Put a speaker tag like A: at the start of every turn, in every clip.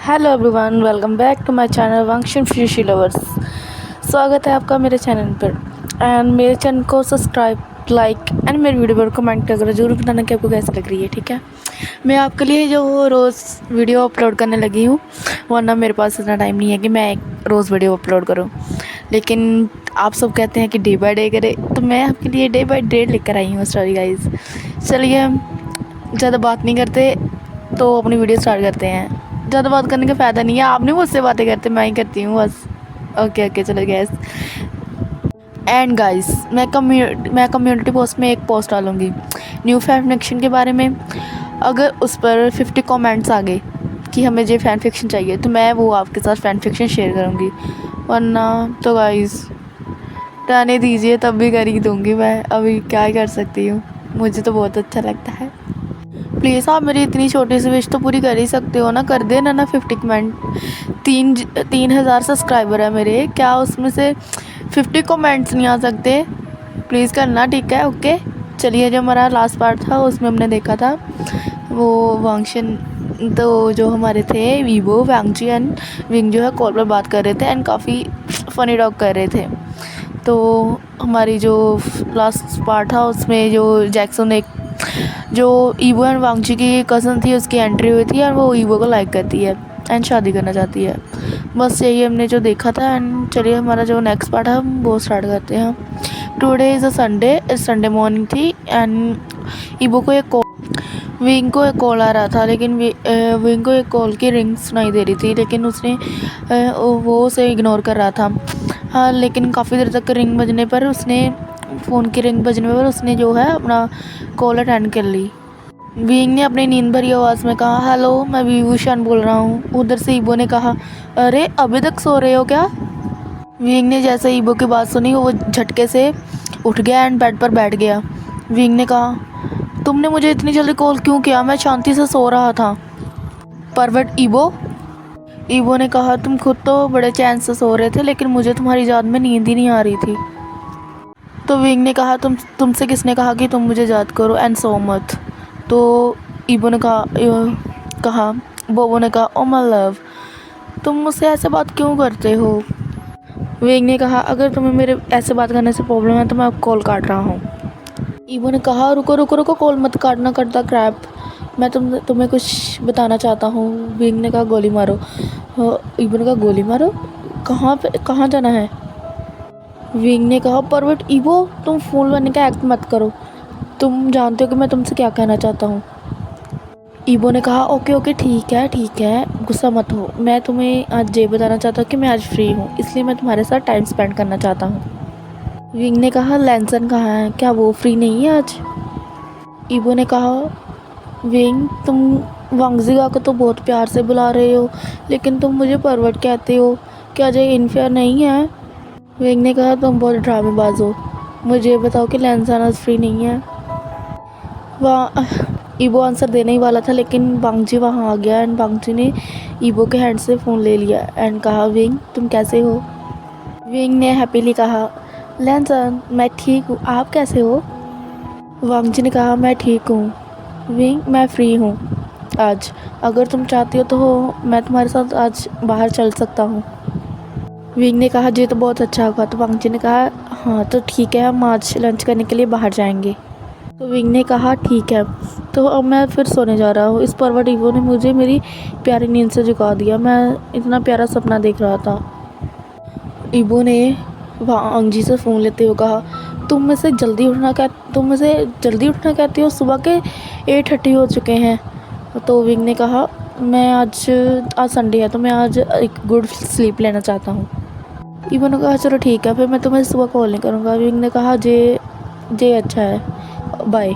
A: Hello everyone, welcome back to my channel वंशन fishy lovers. स्वागत है आपका मेरे चैनल पर। एंड मेरे चैनल को सब्सक्राइब, लाइक एंड मेरे वीडियो पर कमेंट करके ज़रूर बताना कि आपको कैसी लग रही है। ठीक है, मैं आपके लिए जो रोज़ वीडियो अपलोड करने लगी हूँ, वरना मेरे पास इतना टाइम नहीं है कि मैं रोज़ वीडियो अपलोड करूँ। लेकिन आप सब कहते हैं कि डे बाय डे करें, तो मैं आपके लिए डे बाय डे लेकर आई हूँ स्टोरी गाइज। चलिए ज़्यादा बात नहीं करते, तो अपनी वीडियो स्टार्ट करते हैं। ज़्यादा बात करने का फ़ायदा नहीं है, आपने मुझसे बातें करते, मैं ही करती हूँ बस। ओके चलो गैस। एंड गाइस, मैं कम्युनिटी पोस्ट में एक पोस्ट डालूँगी न्यू फैन फिक्शन के बारे में। अगर उस पर 50 कमेंट्स आ गए कि हमें ये फ़ैन फिक्शन चाहिए, तो मैं वो आपके साथ फ़ैन फिक्शन शेयर करूँगी। वरना तो गाइस रहने दीजिए, तब भी कर ही दूँगी मैं। अभी क्या ही कर सकती हूँ, मुझे तो बहुत अच्छा लगता है। प्लीज़ आप मेरी इतनी छोटी सी विश तो पूरी कर ही सकते हो ना, कर देना ना 50 कमेंट। 3,000 सब्सक्राइबर है मेरे, क्या उसमें से 50 कमेंट्स नहीं आ सकते? प्लीज़ करना, ठीक है? ओके चलिए, जो हमारा लास्ट पार्ट था उसमें हमने देखा था वो वांगशन, तो जो हमारे थे वीवो, वांगजी एंड विंग जो है कॉल पर बात कर रहे थे एंड काफ़ी फ़नी टॉक कर रहे थे। तो हमारी जो लास्ट पार्ट था उसमें जो जैक्सन एक जो ईवो एंड वांगची की कज़न थी, उसकी एंट्री हुई थी और वो ईवो को लाइक करती है एंड शादी करना चाहती है। बस यही हमने जो देखा था। एंड चलिए हमारा जो नेक्स्ट पार्ट है हम वो स्टार्ट करते हैं। Today is a Sunday, Sunday morning थी एंड ईवो को विंग को एक कॉल आ रहा था, लेकिन विंग को एक कॉल की रिंग सुनाई दे रही थी, लेकिन उसने वो उसे इग्नोर कर रहा था। हाँ, लेकिन काफ़ी देर तक रिंग बजने पर उसने फ़ोन की रिंग बजने पर उसने जो है अपना कॉल अटेंड कर ली। विंग ने अपनी नींद भरी आवाज़ में कहा, हेलो मैं विभूषण बोल रहा हूँ। उधर से ईबो ने कहा, अरे अभी तक सो रहे हो क्या? विंग ने जैसे ईबो की बात सुनी वो झटके से उठ गया एंड बेड पर बैठ गया। विंग ने कहा, तुमने मुझे इतनी जल्दी कॉल क्यों किया? मैं शांति से सो रहा था। परवट ईबो, ईबो ने कहा, तुम खुद तो बड़े चैन से सो रहे थे, लेकिन मुझे तुम्हारी याद में नींद ही नहीं आ रही थी। तो विंग ने कहा, तुमसे किसने कहा कि तुम मुझे याद करो एंड सो मत? तो ईबो ने कहा बोबो ने कहा, ओ माय लव, तुम मुझसे ऐसे बात क्यों करते हो? विंग ने कहा, अगर तुम्हें मेरे ऐसे बात करने से प्रॉब्लम है तो मैं कॉल काट रहा हूँ। ईबो ने कहा, रुको रुको रुको, कॉल मत काटना, करता क्रैप, मैं तुम्हें कुछ बताना चाहता हूँ। विंग ने कहा, गोली मारो। ईबो ने कहा, गोली मारो? कहाँ जाना है? विंग ने कहा, परवट ईबो, तुम फूल बनने का एक्ट मत करो, तुम जानते हो कि मैं तुमसे क्या कहना चाहता हूँ। ईबो ने कहा, ओके ठीक है, गुस्सा मत हो। मैं तुम्हें आज ये बताना चाहता हूँ कि मैं आज फ्री हूँ, इसलिए मैं तुम्हारे साथ टाइम स्पेंड करना चाहता हूँ। विंग ने कहा, लैंसन कहाँ है? क्या वो फ्री नहीं है आज? ईबो ने कहा, विंग, तुम वांगजिगा को तो बहुत प्यार से बुला रहे हो, लेकिन तुम मुझे परवट कहते हो, क्या ये इनफेयर नहीं है? विंग ने कहा, तुम बहुत ड्रामेबाज हो, मुझे बताओ कि लैंसन आज फ्री नहीं है। वहाँ ईबो आंसर देने ही वाला था, लेकिन बांगजी वहाँ आ गया एंड बांगजी ने ईबो के हैंड से फ़ोन ले लिया एंड कहा, विंग तुम कैसे हो? विंग ने हैप्पीली कहा, लैंसन मैं ठीक हूँ, आप कैसे हो? वांगजी ने कहा, मैं ठीक हूँ विंग, मैं फ्री हूँ आज, अगर तुम चाहती हो तो मैं तुम्हारे साथ आज बाहर चल सकता हूँ। विंग ने कहा, जी तो बहुत अच्छा होगा। तो वांगजी ने कहा, हाँ तो ठीक है, हम आज लंच करने के लिए बाहर जाएंगे। तो विंग ने कहा, ठीक है, तो अब मैं फिर सोने जा रहा हूँ। इस परवट ईवो ने मुझे मेरी प्यारी नींद से जगा दिया, मैं इतना प्यारा सपना देख रहा था। ईबो ने वांगजी से फ़ोन लेते हुए कहा, तुम मुझसे जल्दी उठना कहती हो, सुबह के 8:30 हो चुके हैं। तो विंग ने कहा, मैं आज संडे है तो मैं आज एक गुड स्लीप लेना चाहता हूँ। ईबो ने कहा, चलो ठीक है, फिर मैं तुम्हें सुबह कॉल नहीं करूँगा। विंग ने कहा, जे अच्छा है, बाय।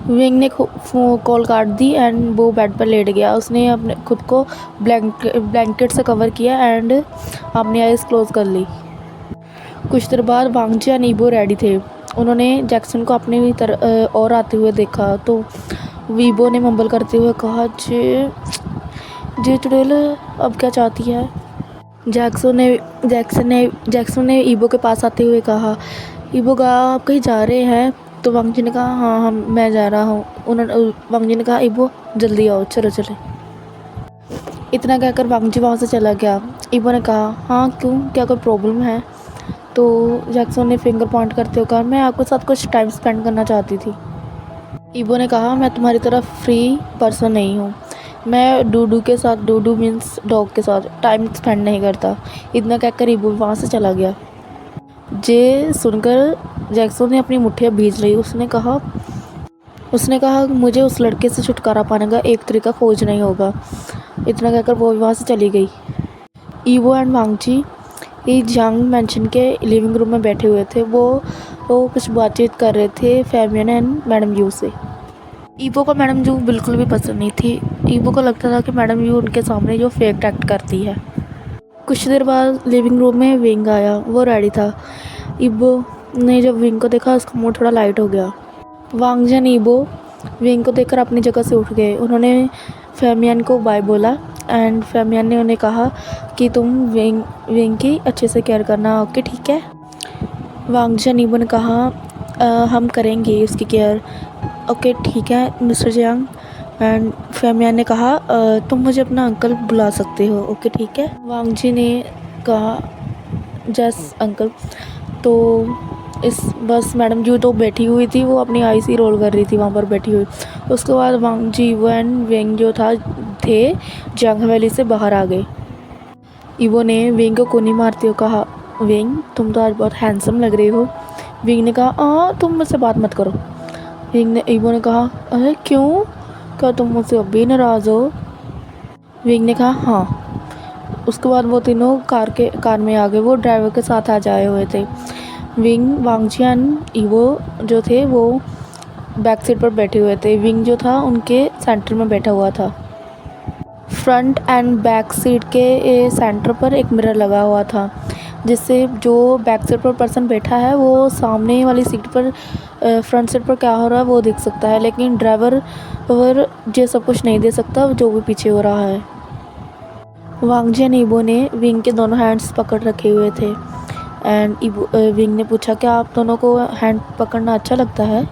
A: विंग ने कॉल काट दी एंड वो बेड पर लेट गया। उसने अपने खुद को ब्लैंकेट से कवर किया एंड अपनी आइज़ क्लोज कर ली। कुछ देर बाद वांगजी और ईबो रेडी थे। उन्होंने जैक्सन को अपनी तरफ और आते हुए देखा तो वीबो ने मम्बल करते हुए कहा, जे चुड़ैल अब क्या चाहती है? जैक्सन ने ईबो के पास आते हुए कहा, ईबो का आप कहीं जा रहे हैं? तो वांगजी ने कहा, हाँ मैं जा रहा हूँ। वांगजी ने कहा, ईबो जल्दी आओ, चलो चले। इतना कहकर वांग जी वहाँ से चला गया। ईबो ने कहा, हाँ क्यों, क्या कोई प्रॉब्लम है? तो जैक्सन ने फिंगर पॉइंट करते हुए कहा, मैं आपके साथ कुछ टाइम स्पेंड करना चाहती थी। ईबो ने कहा, मैं तुम्हारी तरह फ्री पर्सन नहीं हूँ। मैं डूडू के साथ, डूडू मीन्स डॉग के साथ टाइम स्पेंड नहीं करता। इतना कहकर ईबो वहाँ से चला गया। जे सुनकर जैक्सन ने अपनी मुट्ठियाँ भींच ली। उसने कहा मुझे उस लड़के से छुटकारा पाने का एक तरीका खोजना ही होगा। इतना कहकर वो वहाँ से चली गई। ईवो एंड वांगजी जियांग मैंशन के लिविंग रूम में बैठे हुए थे। वो कुछ बातचीत कर रहे थे फैमियन एंड मैडम यू से। ईवो को मैडम यू बिल्कुल भी पसंद नहीं थी। ईवो को लगता था कि मैडम यू उनके सामने जो फेक एक्ट करती है। कुछ देर बाद लिविंग रूम में विंग आया। वो रेडी था। ईवो ने जब विंग को देखा, उसका मूड थोड़ा लाइट हो गया। वांगजी और ईवो विंग को देखकर अपनी जगह से उठ गए। उन्होंने फैमियन को बाय बोला एंड फैमियन ने उन्हें कहा कि तुम विंग की अच्छे से केयर करना। ओके ठीक है। वांगजी और ईवो ने कहा, हम करेंगे उसकी केयर। ओके ठीक है मिस्टर जियांग। एंड फैमियन ने कहा, तुम मुझे अपना अंकल बुला सकते हो। ओके ठीक है। वांगजी ने कहा, जस अंकल। तो इस बस मैडम जी तो बैठी हुई थी, वो अपनी आईज ही रोल कर रही थी वहाँ पर बैठी हुई। उसके बाद वांगजी वो एंड विंग जो थे जियांग वैली से बाहर आ गए। ईवो ने विंग को कोनी मारते हुए कहा, विंग तुम तो आज बहुत हैंडसम लग रही हो। विंग ने कहा, तुम मुझसे बात मत करो। ईवो ने कहा, अरे क्यों, क्या तुम मुझसे अब भी नाराज़ हो? विंग ने कहा, हाँ। उसके बाद वो तीनों कार में आ गए। वो ड्राइवर के साथ आ जाए हुए थे। विंग, वांगजी एंड ईवो जो थे वो बैक सीट पर बैठे हुए थे। विंग जो था उनके सेंटर में बैठा हुआ था। फ्रंट एंड बैक सीट के सेंटर पर एक मिरर लगा हुआ था, जिससे जो बैक सीट पर पर्सन बैठा है वो सामने वाली सीट पर फ्रंट सीट पर क्या हो रहा है वो देख सकता है, लेकिन ड्राइवर ये सब कुछ नहीं देख सकता जो भी पीछे हो रहा है। वांगजी एंड ईवो ने विंग के दोनों हैंड्स पकड़ रखे हुए थे एंड विंग ने पूछा, क्या आप दोनों को हैंड पकड़ना अच्छा लगता है?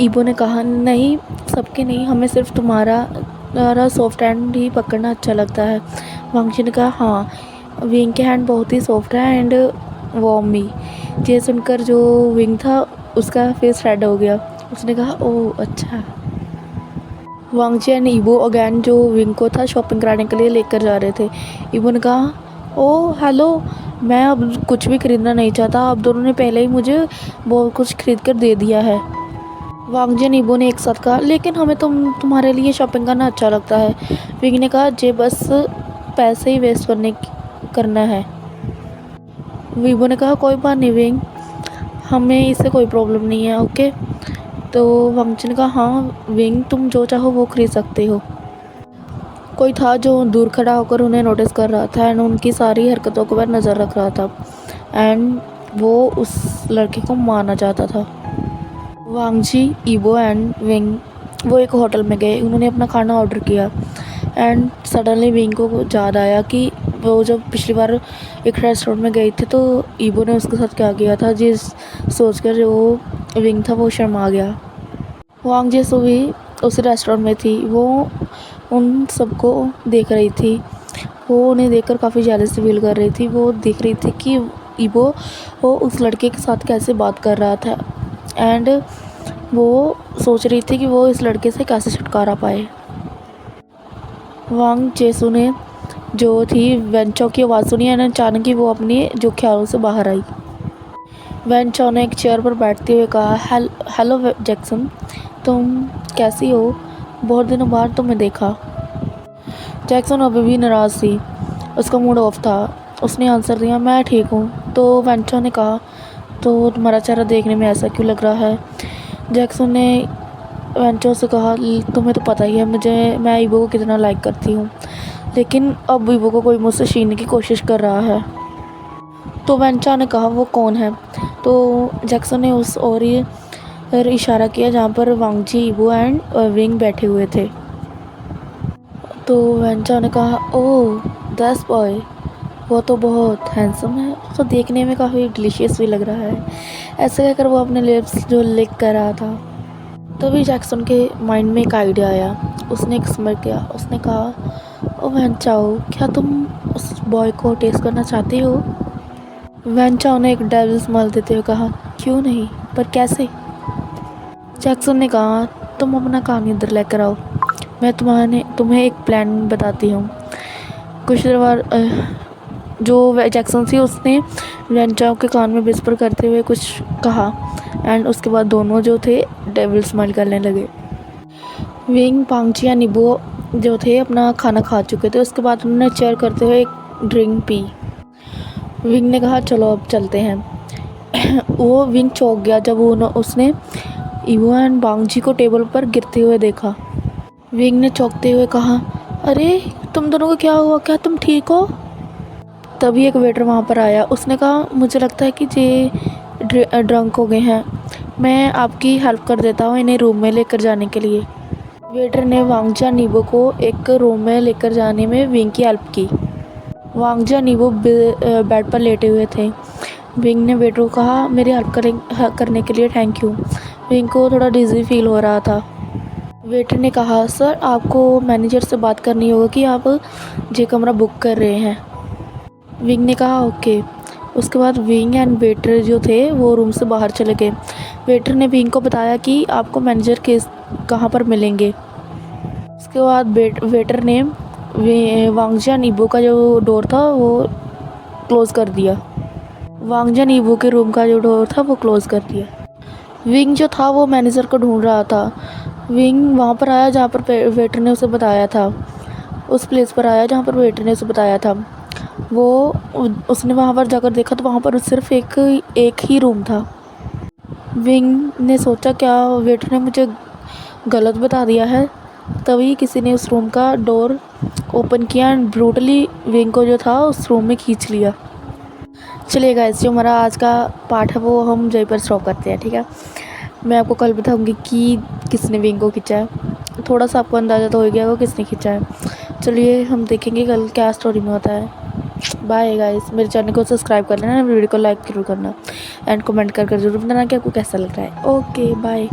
A: ईवो ने कहा, नहीं सबके नहीं, हमें सिर्फ तुम्हारा सॉफ्ट हैंड ही पकड़ना अच्छा लगता है। वांगजी ने कहा, हाँ विंग के हैंड बहुत ही सॉफ्ट है एंड वार्म भी। ये सुनकर जो विंग था उसका फेस रेड हो गया। उसने कहा, ओह अच्छा। वांगजी एंड ईवो अगैन जो विंग को था शॉपिंग कराने के लिए लेकर जा रहे थे। ईवो ने कहा, ओह हेलो, मैं अब कुछ भी ख़रीदना नहीं चाहता, आप दोनों ने पहले ही मुझे बहुत कुछ खरीद कर दे दिया है। वांगजी और ईवो ने एक साथ कहा, लेकिन हमें तुम्हारे लिए शॉपिंग करना अच्छा लगता है। विंग ने कहा, जे बस पैसे ही वेस्ट करना है। ईवो ने कहा, कोई बात नहीं विंग, हमें इससे कोई प्रॉब्लम नहीं है। ओके। तो वांगजी ने कहा, हाँ विंग तुम जो चाहो वो खरीद सकते हो। कोई था जो दूर खड़ा होकर उन्हें नोटिस कर रहा था एंड उनकी सारी हरकतों पर नज़र रख रहा था एंड वो उस लड़के को मारना चाहता था। वांगजी, ईवो एंड विंग वो एक होटल में गए। उन्होंने अपना खाना ऑर्डर किया एंड सडनली विंग को याद आया कि वो जब पिछली बार एक रेस्टोरेंट में गई थी तो ईवो ने उसके साथ क्या किया था, जिस सोचकर जो विंग था वो शर्मा गया। वांगजी सुबी उस रेस्टोरेंट में थी। वो उन सबको देख रही थी। वो उन्हें देखकर काफ़ी जेलसी फील कर रही थी। वो देख रही थी कि ईवो वो उस लड़के के साथ कैसे बात कर रहा था एंड वो सोच रही थी कि वो इस लड़के से कैसे छुटकारा पाए। वांग जेसू ने जो थी वेंचो की आवाज़ सुनी एंड अचानक ही वो अपने जो ख्यालों से बाहर आई। वेंचो ने एक चेयर पर बैठते हुए कहा, हेलो जैक्सन, तुम कैसी हो? बहुत दिनों बाद तुम्हें देखा। जैक्सन अभी भी नाराज़ थी। उसका मूड ऑफ था। उसने आंसर दिया, मैं ठीक हूँ। तो वेंचो ने कहा, तो तुम्हारा चेहरा देखने में ऐसा क्यों लग रहा है? जैक्सन ने वेंचो से कहा, तुम्हें तो पता ही है मैं ईवो को कितना लाइक करती हूँ, लेकिन अब ईवो को कोई मुझसे छीनने की कोशिश कर रहा है। तो वेंचो ने कहा, वो कौन है? तो जैक्सन ने उस और इशारा किया जहाँ पर वांगजी, ईवो एंड विंग बैठे हुए थे। तो वेंचो ने कहा, ओह दैट्स बॉय, वो तो बहुत हैंडसम है, तो देखने में काफ़ी डिलीशियस भी लग रहा है। ऐसे कहकर वो अपने लिप्स जो लिक कर रहा था। तभी जैक्सन के माइंड में एक आइडिया आया। उसने एक स्मिर किया। उसने कहा, वैन चाओ, क्या तुम उस बॉय को टेस्ट करना चाहते हो? वैन चाओ ने एक डेविल स्माइल देते हुए कहा, क्यों नहीं, पर कैसे? जैक्सन ने कहा, तुम अपना काम इधर लेकर आओ, मैं तुम्हें एक प्लान बताती हूँ। कुछ देर बाद जो जैक्सन थी उसने वैन चाओ के कान में विस्पर करते हुए कुछ कहा एंड उसके बाद दोनों जो थे डेविल स्माइल करने लगे। विंग, पांगची या निबो जो थे अपना खाना खा चुके थे। उसके बाद उन्होंने चेयर करते हुए एक ड्रिंक पी। विंग ने कहा, चलो अब चलते हैं। वो विंग चौंक गया जब उसने इवो एंड बांगजी को टेबल पर गिरते हुए देखा। विंग ने चौंकते हुए कहा, अरे तुम दोनों को क्या हुआ, क्या तुम ठीक हो? तभी एक वेटर वहाँ पर आया। उसने कहा, मुझे लगता है कि ये ड्रंक हो गए हैं, मैं आपकी हेल्प कर देता हूँ इन्हें रूम में लेकर जाने के लिए। वेटर ने वांगजा नीबो को एक रूम में लेकर जाने में विंग की हेल्प की। वांगजा नीबो बेड पर लेटे हुए थे। विंग ने वेटर को कहा, मेरी हेल्प करने के लिए थैंक यू। विंग को थोड़ा डिजी फील हो रहा था। वेटर ने कहा, सर आपको मैनेजर से बात करनी होगी कि आप ये कमरा बुक कर रहे हैं। विंग ने कहा, ओके। उसके बाद विंग एंड वेटर जो थे वो रूम से बाहर चले गए। वेटर ने विंग को बताया कि आपको मैनेजर कहाँ पर मिलेंगे। उसके बाद वेटर ने वांगजा नीबो का जो डोर था वो क्लोज़ कर दिया। वांगजा नीबो के रूम का जो डोर था वो क्लोज़ कर दिया। विंग जो था वो मैनेजर को ढूंढ रहा था। विंग वहाँ पर आया जहाँ पर वेटर ने उसे बताया था। उस प्लेस पर आया जहाँ पर वेटर ने उसे बताया था। उसने वहाँ पर जाकर देखा तो वहाँ पर सिर्फ एक ही रूम था। विंग ने सोचा, क्या वेटर ने मुझे गलत बता दिया है? तभी किसी ने उस रूम का डोर ओपन किया एंड ब्रूटली विंग को जो था उस रूम में खींच लिया। चलिए गाइस, जो हमारा आज का पार्ट है वो हम यहीं पर स्टॉप करते हैं, ठीक है। मैं आपको कल बताऊंगी कि किसने विंग को खींचा है। थोड़ा सा आपको अंदाज़ा तो हो गया होगा किसने खींचा है। चलिए हम देखेंगे कल क्या स्टोरी में होता है। बाय गाइस, मेरे चैनल को सब्सक्राइब कर लेना, वीडियो को लाइक जरूर करना एंड कमेंट कर जरूर बताना कि आपको कैसा लग रहा है। Okay bye.